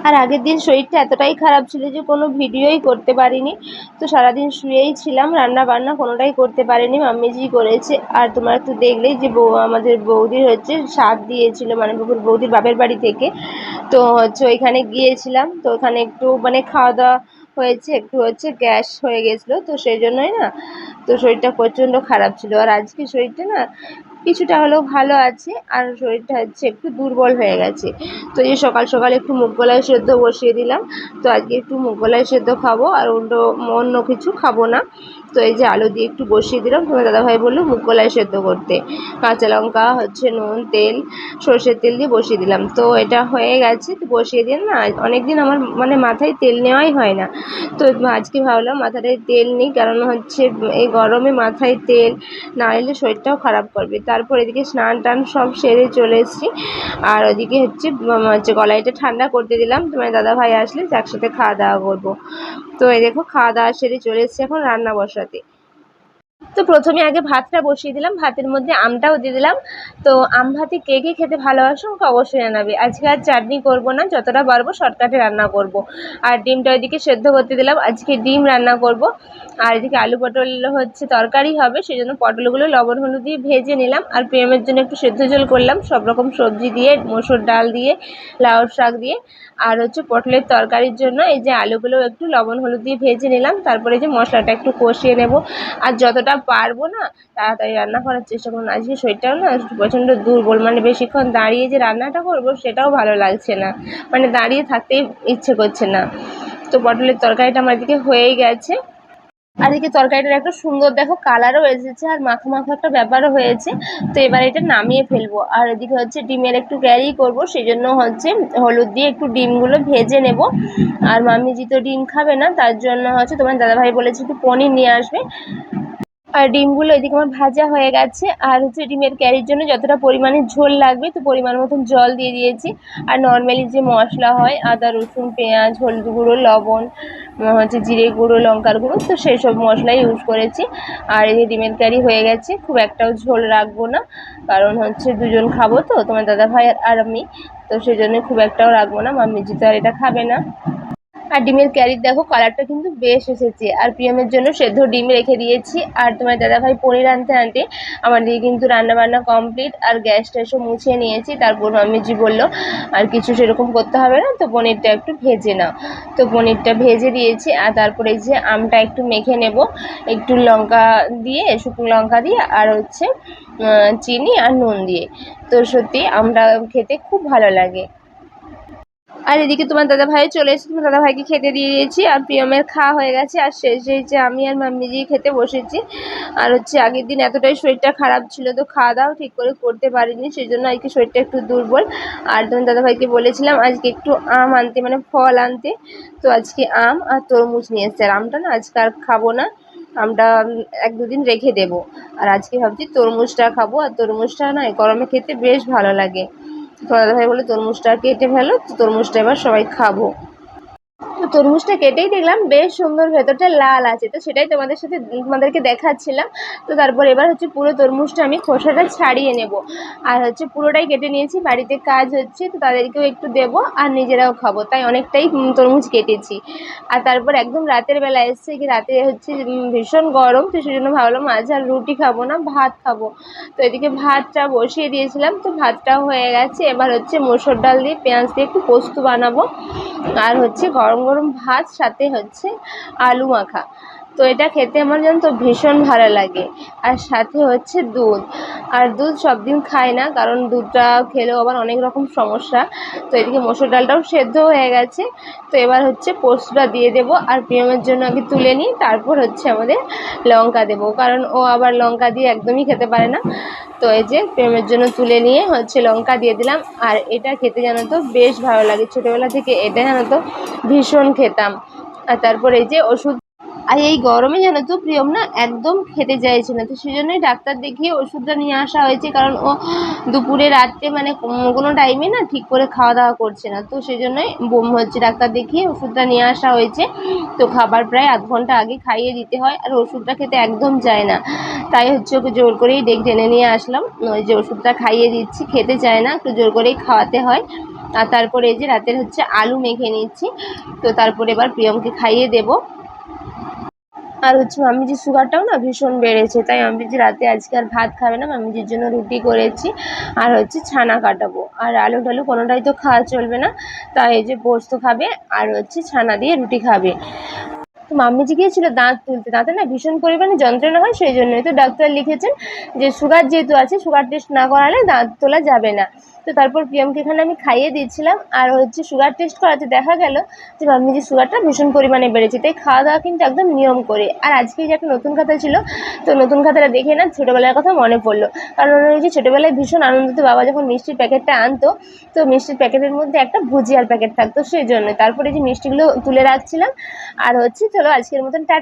আর আগের দিন শরীরটা এতটাই খারাপ ছিল যে কোনো ভিডিওই করতে পারিনি। তো সারাদিন শুয়েই ছিলাম, রান্না বান্না কোনোটাই করতে পারিনি, মাম্মিজি করেছে। আর তোমরা তো দেখলেই যে আমাদের বৌদির হচ্ছে শাক দিয়েছিল, মানে বৌদির বাপের বাড়ি থেকে। তো হচ্ছে ওইখানে গিয়েছিলাম, তো ওখানে একটু মানে খাওয়া দাওয়া হয়েছে, একটু হচ্ছে গ্যাস হয়ে গেছিলো, তো সেই জন্যই না তো শরীরটা প্রচণ্ড খারাপ ছিল। আর আজকে শরীরটা না কিছুটা হলেও ভালো আছে, আর শরীরটা হচ্ছে একটু দুর্বল হয়ে গেছে। তো এই সকাল সকাল একটু মুগ কলাই সেদ্ধ বসিয়ে দিলাম। তো আজকে একটু মুগ কলাই সেদ্ধ খাবো, আর অন্য কিছু খাবো না। তো এই যে আলু দিয়ে একটু বসিয়ে দিলাম, তোমার দাদাভাই বললো মুগ কলাই সেদ্ধ করতে। কাঁচা লঙ্কা হচ্ছে নুন তেল সর্ষের তেল দিয়ে বসিয়ে দিলাম। তো এটা হয়ে গেছে, তো বসিয়ে দিন না, অনেকদিন আমার মানে মাথায় তেল নেওয়াই হয় না। তো আজকে ভাবলাম মাথাটায় তেল নিই, কারণ হচ্ছে এই গরমে মাথায় তেল না নিলে শরীরটাও খারাপ করবে। তারপর এদিকে স্নান টান সব সেরে চলে এসেছি, আর ওদিকে হচ্ছে কলাইটা ঠান্ডা করতে দিলাম, তোমার দাদাভাই আসলে একসাথে খাওয়া দাওয়া করবো। তো এই দেখো খাওয়া দাওয়া সেরে চলে এসেছি এখন রান্না বসাতে। তো প্রথমে আগে ভাতটা বসিয়ে দিলাম, ভাতের মধ্যে আমটাও দিয়ে দিলাম। তো আম ভাতে কে কে খেতে ভালোবাসো আমাকে অবশ্যই জানাবে। আজকে আর চাটনি করব না, যতটা পারবো শর্টকাটে রান্না করব। আর ডিমটা ওইদিকে সেদ্ধ করতে দিলাম, আজকে ডিম রান্না করব। আর এদিকে আলু পটল হচ্ছে তরকারি হবে, সেই জন্য পটলগুলো লবণ হলুদ দিয়ে ভেজে নিলাম। আর প্রেমের জন্য একটু সেদ্ধ ঝোল করলাম, সব রকম সবজি দিয়ে, মসুর ডাল দিয়ে, লাউ শাক দিয়ে। আর হচ্ছে পটলের তরকারির জন্য এই যে আলুগুলো একটু লবণ হলুদ দিয়ে ভেজে নিলাম, তারপরে যে মশলাটা একটু কষিয়ে নেব। আর যতটা পারবো না তাড়াতাড়ি রান্না করার চেষ্টা করুন। আজকে শরীরটাও না প্রচণ্ড দুর্বল, মানে বেশিক্ষণ দাঁড়িয়ে যে রান্নাটা করবো সেটাও ভালো লাগছে না, মানে দাঁড়িয়ে থাকতেই ইচ্ছে করছে না। তো পটলের তরকারিটা আমার দিকে হয়েই গেছে। আর এদিকে তরকারিটার একটা সুন্দর দেখো কালারও এসেছে, আর মাখা মাখা একটা ব্যাপারও হয়েছে। তো এবার এটা নামিয়ে ফেলবো। আর এদিকে হচ্ছে ডিমের একটু ক্যারি করব, সেই জন্য হচ্ছে হলুদ দিয়ে একটু ডিমগুলো ভেজে নেব। আর মাম্মিজি তো ডিম খাবে না, তার জন্য হচ্ছে তোমার দাদাভাই বলেছে একটু পনির নিয়ে আসবে। আর ডিমগুলো এদিকে আমার ভাজা হয়ে গেছে। আর হচ্ছে ডিমের ক্যারির জন্য যতটা পরিমাণে ঝোল লাগবে তো পরিমাণ মতন জল দিয়ে দিয়েছি। আর নর্মালি যে মশলা হয় আদা রসুন পেঁয়াজ হলুদ গুঁড়ো লবণ হচ্ছে জিরে গুঁড়ো লঙ্কার গুঁড়ো, তো সেই সব মশলাই ইউজ করেছি। আর এই ডিমের ক্যারি হয়ে গেছে, খুব একটাও ঝোল রাখবো না, কারণ হচ্ছে দুজন খাবো, তো তোমার দাদাভাই আর আমি, তো সেই জন্য খুব একটাও রাখবো না, মাম্মিজি তো আর এটা খাবে না। আর ডিমের ক্যারির দেখো কালারটা কিন্তু বেশ এসেছে। আর প্রিয়মের জন্য সেদ্ধ ডিম রেখে দিয়েছি। আর তোমার দাদাভাই পনির আনতে আনতে আমার দিকে কিন্তু রান্না বান্না কমপ্লিট, আর গ্যাস ট্যাসও মুছিয়ে নিয়েছি। তারপর মাম্মিজি বললো আর কিছু সেরকম করতে হবে না, তো পনিরটা একটু ভেজে নাও। তো পনিরটা ভেজে দিয়েছি। আর তারপরে যে আমটা একটু মেখে নেব, একটু লঙ্কা দিয়ে, শুকনো লঙ্কা দিয়ে, আর হচ্ছে চিনি আর নুন দিয়ে। তো সত্যি আমটা খেতে খুব ভালো লাগে। আর এদিকে তোমার দাদাভাই চলে এসেছে, তোমার দাদাভাইকে খেতে দিয়ে দিয়েছি। আর প্রিয়মের খাওয়া হয়ে গেছে, আর শেষে যে আমি আর মাম্মিজি খেতে বসেছি। আর হচ্ছে আগের দিন এতটাই শরীরটা খারাপ ছিল, তো খাওয়া দাওয়া ঠিক করে করতে পারিনি, সেই জন্য আজকে শরীরটা একটু দুর্বল। আর তোমার দাদাভাইকে বলেছিলাম আজকে একটু আম আনতে, মানে ফল আনতে। তো আজকে আম আর তরমুজ নিয়ে এসছে। আর আমটা না আজকে আর খাবো না, আমটা এক দুদিন রেখে দেবো। আর আজকে ভাবছি তরমুজটা খাবো, আর তরমুজটা না গরমে খেতে বেশ ভালো লাগে। তো দাদাভাই বললো তরমুজটা কেটে ফেলো, তো তরমুজটা এবার সবাই খাবো। তো তরমুজটা কেটেই দেখলাম বেশ সুন্দর, ভেতরটা লাল আছে, তো সেটাই তোমাদেরকে দেখাচ্ছিলাম। তো তারপর এবার হচ্ছে পুরো তরমুজটা আমি খোসাটা ছাড়িয়ে নেব। আর হচ্ছে পুরোটাই কেটে নিয়েছি, বাড়িতে কাজ হচ্ছে তো তাদেরকেও একটু দেবো আর নিজেরাও খাবো, তাই অনেকটাই তরমুজ কেটেছি। আর তারপর একদম রাতের বেলা এসছে কি, রাতে হচ্ছে ভীষণ গরম, তো সেই জন্য ভাবলাম আজ আর রুটি খাবো না, ভাত খাবো। তো এদিকে ভাতটা বসিয়ে দিয়েছিলাম, তো ভাতটাও হয়ে গেছে। এবার হচ্ছে মসুর ডাল দিয়ে পেঁয়াজ দিয়ে একটু পোস্ত বানাবো। আর হচ্ছে গরম গরম ভাত, সাথে হচ্ছে আলু মাখা। তো এটা খেতে আমার জানো তো ভীষণ ভালো লাগে। আর সাথে হচ্ছে দুধ। আর দুধ সব দিন খাই না, কারণ দুধটা খেলেও আবার অনেক রকম সমস্যা। তো এদিকে মসুর ডালটাও সেদ্ধ হয়ে গেছে। তো এবার হচ্ছে পোস্তটা দিয়ে দেবো, আর প্রিয়মের জন্য আগে তুলে নিই, তারপর হচ্ছে আমাদের লঙ্কা দেবো, কারণ ও আবার লঙ্কা দিয়ে একদমই খেতে পারে না। তো এই যে প্রেমের জন্য তুলে নিয়ে হচ্ছে লঙ্কা দিয়ে দিলাম। আর এটা খেতে জানো তো বেশ ভালো লাগে, ছোটোবেলা থেকে এটা জানো তো ভীষণ খেতাম। আর তারপর এই যে ওষুধ, আর এই গরমে জানো তো প্রিয়ম না একদম খেতে চাইছে না, তো সেই জন্যই ডাক্তার দেখিয়ে ওষুধটা নিয়ে আসা হয়েছে, কারণ ও দুপুরে রাত্রে মানে কোনো টাইমে না ঠিক করে খাওয়া দাওয়া করছে না, তো সেই জন্যই হচ্ছে ডাক্তার দেখিয়ে ওষুধটা নিয়ে আসা হয়েছে। তো খাবার প্রায় আধ ঘন্টা আগে খাইয়ে দিতে হয়, আর ওষুধটা খেতে একদম চায় না, তাই হচ্ছে ওকে জোর করেই টেনে নিয়ে আসলাম। ওই যে ওষুধটা খাইয়ে দিচ্ছি, খেতে চায় না, একটু জোর করেই খাওয়াতে হয়। আর তারপরে এই যে রাতের হচ্ছে আলু মেখে নিচ্ছি। তো তারপরে এবার প্রিয়মকে খাইয়ে দেবো। আর হচ্ছে মাম্মিজির সুগারটাও না ভীষণ বেড়েছে, তাই মাম্মিজি রাতে আজকে আর ভাত খাবে না, মাম্মিজির জন্য রুটি করেছি আর হচ্ছে ছানা কাটাবো। আর আলু টালু কোনোটাই তো খাওয়া চলবে না, তাই এই যে পোস্ত খাবে আর হচ্ছে ছানা দিয়ে রুটি খাবে। তো মাম্মিজি গিয়েছিল দাঁত তুলতে, দাঁতে না ভীষণ পরিমাণে যন্ত্রণা হয়, সেই জন্যই তো ডাক্তার লিখেছেন যে সুগার যেহেতু আছে, সুগার টেস্ট না করালে দাঁত তোলা যাবে না। তো তারপর প্রিয়মকে এখানে আমি খাইয়ে দিচ্ছিলাম, আর হচ্ছে সুগার টেস্ট করাতে দেখা গেল যে মাম্মিজির সুগারটা ভীষণ পরিমাণে বেড়েছে, তাই খাওয়া দাওয়া কিন্তু একদম নিয়ম করে। আর আজকে যে একটা নতুন খাতা ছিল, তো নতুন খাতাটা দেখে না ছোটোবেলার কথা মনে পড়লো, কারণ ওই যে ছোটোবেলায় ভীষণ আনন্দিত বাবা যখন মিষ্টির প্যাকেটটা আনতো, তো মিষ্টির প্যাকেটের মধ্যে একটা ভুজিয়ার প্যাকেট থাকতো, সেই জন্য। তারপরে যে মিষ্টিগুলো তুলে রাখছিলাম, আর হচ্ছে চলো আজকের মতন টাটা।